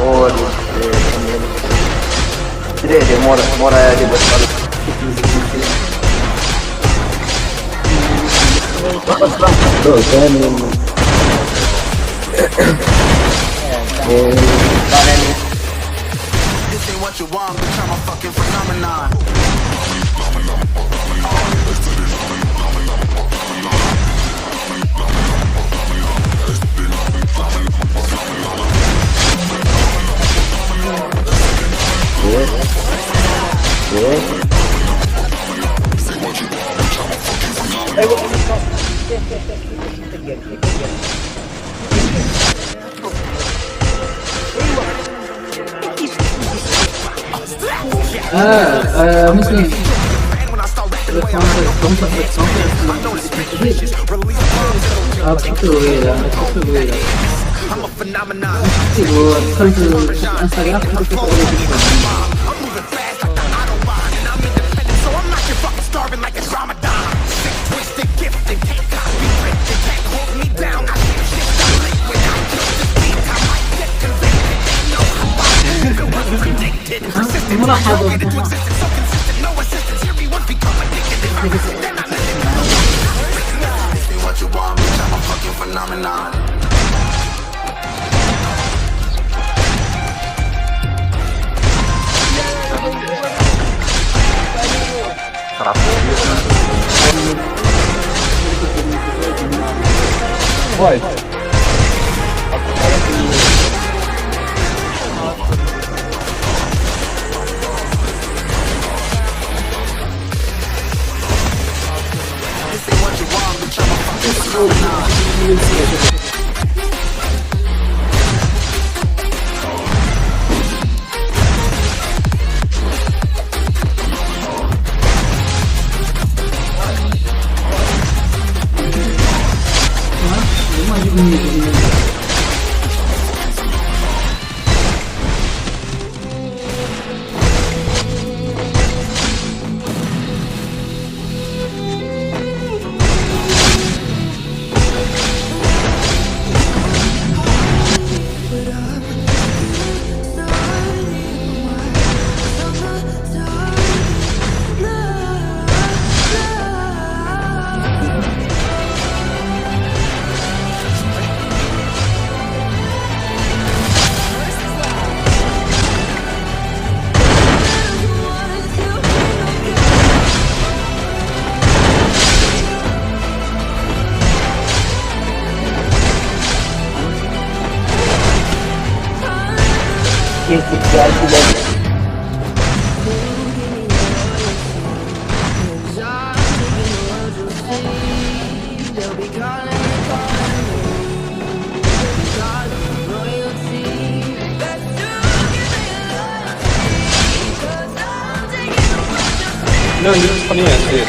Holy shit. Today, more I did was This ain't what you want, bitch, I'm a fucking phenomenon. Muslim. I'm a phenomenon. Instagram. I'm moving fast like the Autobahn, and I'm independent, so I'm not your fucking starving like it's Ramadan. Sick, twisted, gifted, can't copy, printed, can't hold me down. I can't shift, I'm late without just beat. I might get convicted, ain't no how it was predicted. Persistent, I get into existence, so consistent, no assistance. Here we once become addicted. If I resist, then I listen. This ain't what you want, bitch, I'm a fucking phenomenon. Why? This ain't what you want, bitch, I'm a fucking phenomenon. No, it's funny as it.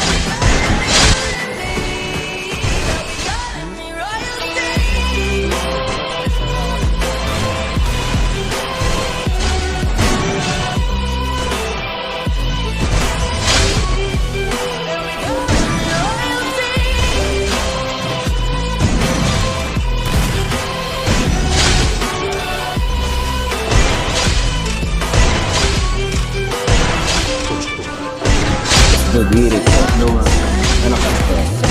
No dire, no, è una cazzata.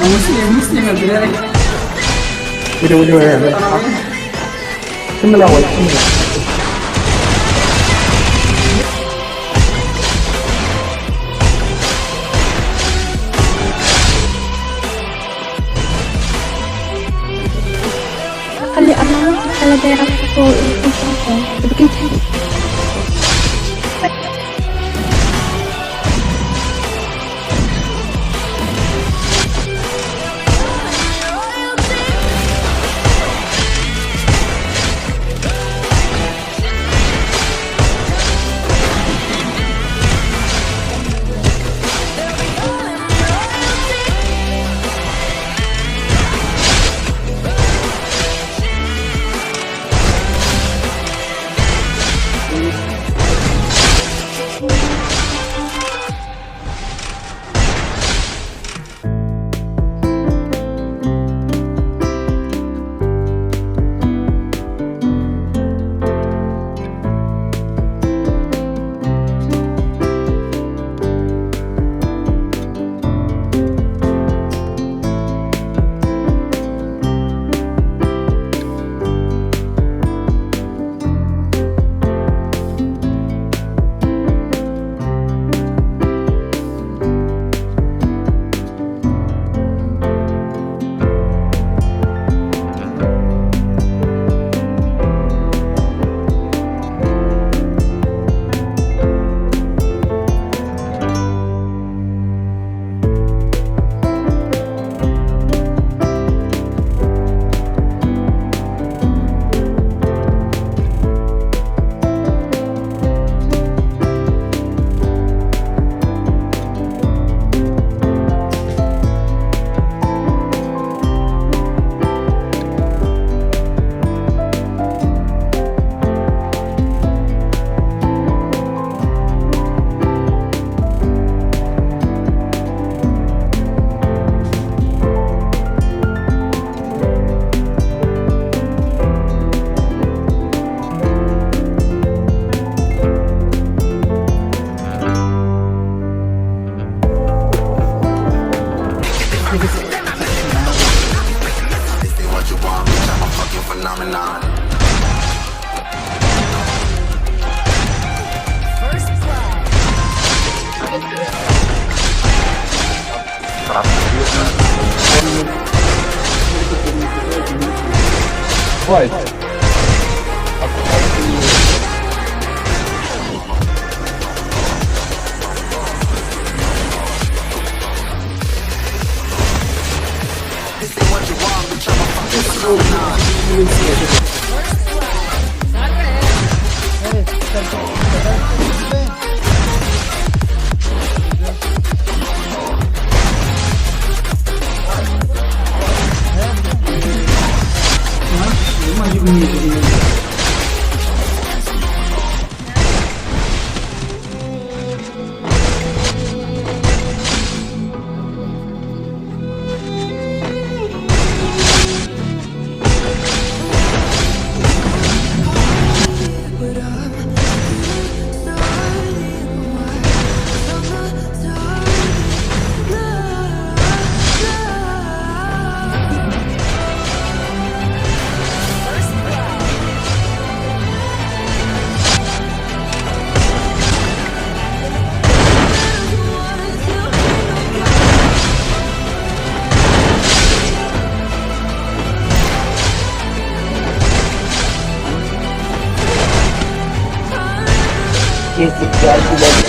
Muslim, Muslim, Udah. Shimla was Shimla. خلي أنا على دايرة فوق بكنت Right. Kesinlikle